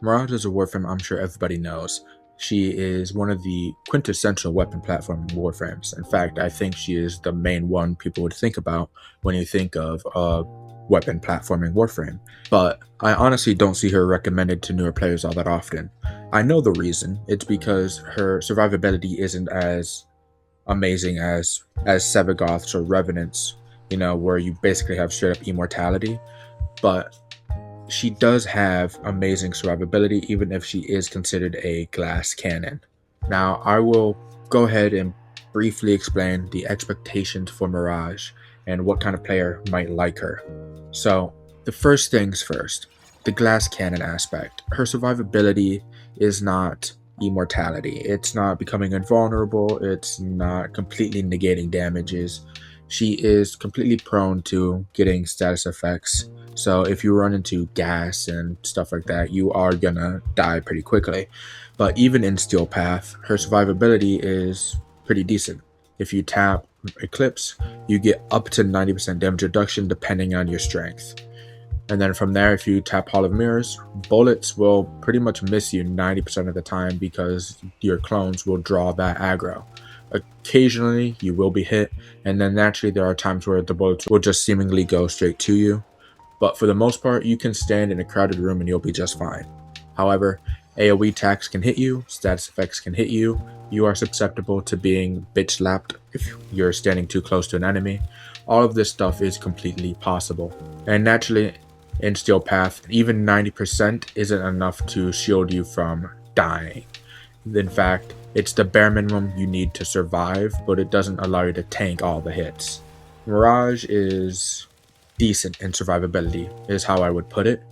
Mirage is a Warframe I'm sure everybody knows. She is one of the quintessential weapon platform Warframes. In fact, I think she is the main one people would think about when you think of a weapon platforming Warframe. But I honestly don't see her recommended to newer players all that often. I know the reason. It's because her survivability isn't as amazing as Sevagoths or Revenants, where you basically have straight up immortality. But she does have amazing survivability, even if she is considered a glass cannon. Now, I will go ahead and briefly explain the expectations for Mirage and what kind of player might like her. So, the first things first, the glass cannon aspect. Her survivability is not immortality. It's not becoming invulnerable. It's not completely negating damages. She is completely prone to getting status effects. So if you run into gas and stuff like that, you are gonna die pretty quickly. But even in Steel Path, her survivability is pretty decent. If you tap Eclipse, you get up to 90% damage reduction depending on your strength. And then from there, if you tap Hall of Mirrors, bullets will pretty much miss you 90% of the time because your clones will draw that aggro. Occasionally, you will be hit, and then naturally there are times where the bullets will just seemingly go straight to you. But for the most part, you can stand in a crowded room and you'll be just fine. However, AoE attacks can hit you, status effects can hit you, you are susceptible to being bitch slapped if you're standing too close to an enemy. All of this stuff is completely possible. And naturally, in Steel Path, even 90% isn't enough to shield you from dying. In fact, it's the bare minimum you need to survive, but it doesn't allow you to tank all the hits. Mirage is decent in survivability, is how I would put it.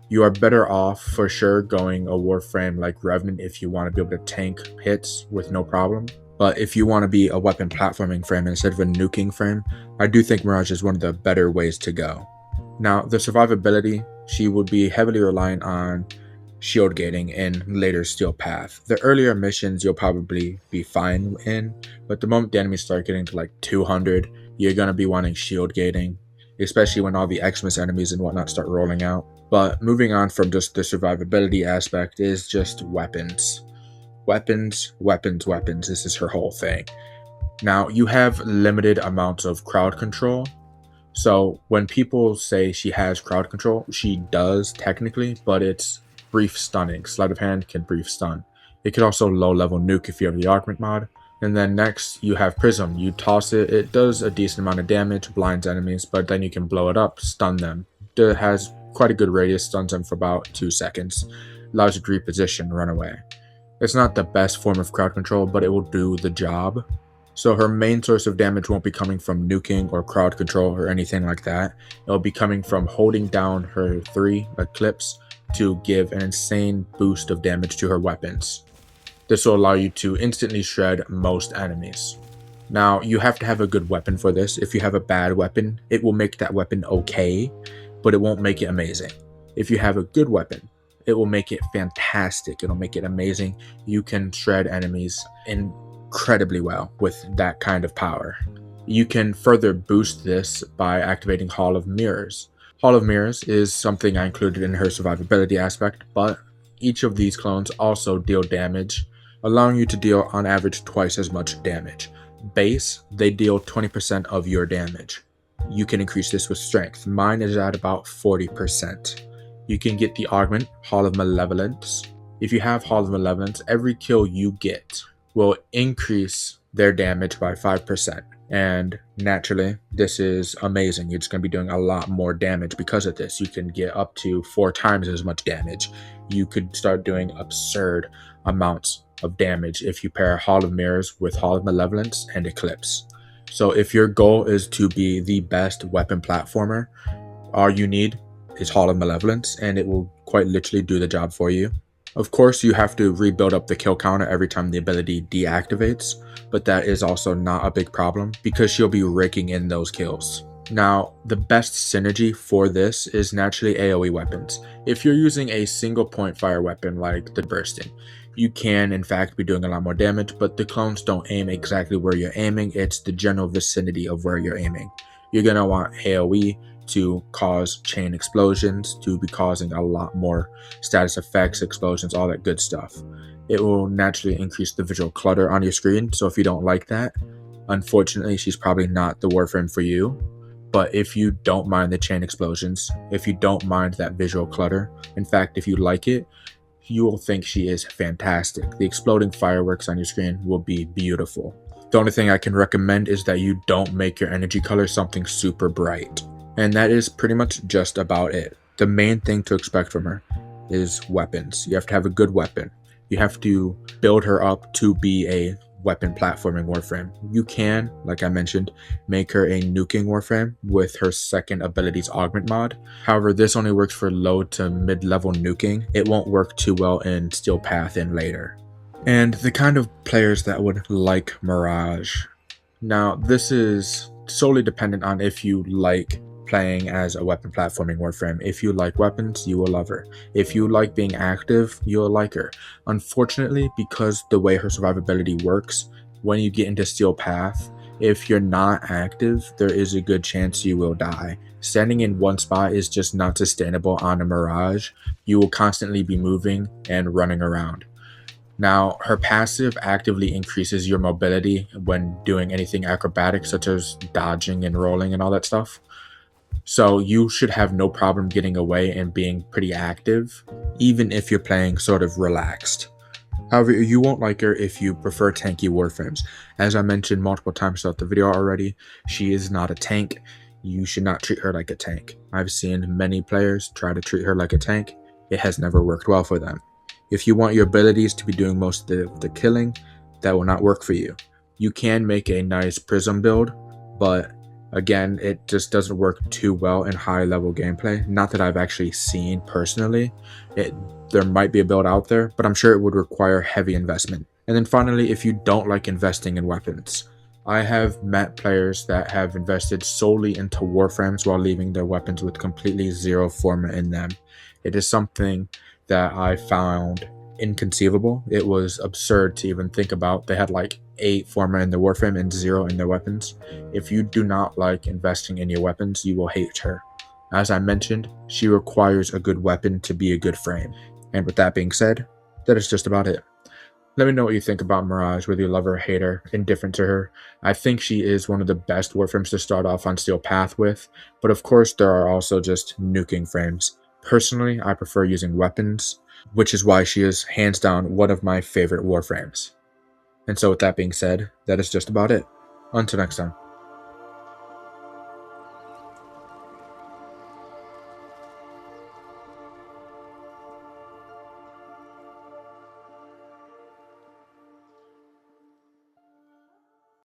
You are better off for sure going a Warframe like Revenant if you want to be able to tank hits with no problem. But if you want to be a weapon platforming frame instead of a nuking frame, I do think Mirage is one of the better ways to go. Now, the survivability, she would be heavily reliant on shield gating in later Steel Path. The earlier missions you'll probably be fine in, but the moment the enemies start getting to like 200, you're going to be wanting shield gating, especially when all the Xmas enemies and whatnot start rolling out. But moving on from just the survivability aspect is just weapons. Weapons. This is her whole thing. Now, you have limited amounts of crowd control. So when people say she has crowd control, she does technically, but it's brief stunning. Sleight of hand can brief stun. It could also low level nuke if you have the augment mod. And then next you have Prism. You toss it, it does a decent amount of damage, blinds enemies, but then you can blow it up, stun them. It has quite a good radius, stuns them for about 2 seconds. Allows you to reposition, run away. It's not the best form of crowd control, but it will do the job. So her main source of damage won't be coming from nuking or crowd control or anything like that. It'll be coming from holding down her 3 Eclipse to give an insane boost of damage to her weapons. This will allow you to instantly shred most enemies. Now, you have to have a good weapon for this. If you have a bad weapon, it will make that weapon okay, but it won't make it amazing. If you have a good weapon, it will make it fantastic. It'll make it amazing. You can shred enemies incredibly well with that kind of power. You can further boost this by activating Hall of Mirrors. Hall of Mirrors is something I included in her survivability aspect, but each of these clones also deal damage, allowing you to deal on average twice as much damage. Base, they deal 20% of your damage. You can increase this with strength. Mine is at about 40%. You can get the augment, Hall of Malevolence. If you have Hall of Malevolence, every kill you get will increase their damage by 5%. And naturally, this is amazing. You're just going to be doing a lot more damage because of this. You can get up to 4 times as much damage. You could start doing absurd amounts of damage if you pair Hall of Mirrors with Hall of Malevolence and Eclipse. So if your goal is to be the best weapon platformer, all you need is Hall of Malevolence, and it will quite literally do the job for you. Of course, you have to rebuild up the kill counter every time the ability deactivates, but that is also not a big problem because she'll be raking in those kills. Now, the best synergy for this is naturally AoE weapons. If you're using a single point fire weapon like the Bursting, you can in fact be doing a lot more damage, but the clones don't aim exactly where you're aiming. It's the general vicinity of where you're aiming. You're going to want AoE to cause chain explosions, to be causing a lot more status effects, explosions, all that good stuff. It will naturally increase the visual clutter on your screen, so if you don't like that, unfortunately, she's probably not the Warframe for you. But if you don't mind the chain explosions, if you don't mind that visual clutter, in fact, if you like it, you will think she is fantastic. The exploding fireworks on your screen will be beautiful. The only thing I can recommend is that you don't make your energy color something super bright. And that is pretty much just about it. The main thing to expect from her is weapons. You have to have a good weapon. You have to build her up to be a weapon platforming Warframe. You can, like I mentioned, make her a nuking Warframe with her second abilities augment mod. However, this only works for low to mid-level nuking. It won't work too well in Steel Path and later. And the kind of players that would like Mirage. Now, this is solely dependent on if you like playing as a weapon platforming Warframe. If you like weapons, you will love her. If you like being active, you'll like her. Unfortunately, because the way her survivability works, when you get into Steel Path, if you're not active, there is a good chance you will die. Standing in one spot is just not sustainable on a Mirage. You will constantly be moving and running around. Now, her passive actively increases your mobility when doing anything acrobatic, such as dodging and rolling and all that stuff. So you should have no problem getting away and being pretty active, even if you're playing sort of relaxed. However, you won't like her if you prefer tanky Warframes. As I mentioned multiple times throughout the video already, she is not a tank. You should not treat her like a tank. I've seen many players try to treat her like a tank. It has never worked well for them. If you want your abilities to be doing most of the killing, that will not work for you. You can make a nice Prism build, but again, it just doesn't work too well in high level gameplay. Not that I've actually seen personally. There might be a build out there, but I'm sure it would require heavy investment. And then finally, if you don't like investing in weapons, I have met players that have invested solely into Warframes while leaving their weapons with completely zero forma in them. It is something that I found inconceivable. It was absurd to even think about. They had like 8 forma in their Warframe and 0 in their weapons. If you do not like investing in your weapons, you will hate her. As I mentioned, she requires a good weapon to be a good frame. And with that being said, that is just about it. Let me know what you think about Mirage, whether you love her, hate her, indifferent to her. I think she is one of the best Warframes to start off on Steel Path with, but of course there are also just nuking frames. Personally, I prefer using weapons, which is why she is hands down one of my favorite Warframes. And so with that being said, that is just about it. Until next time.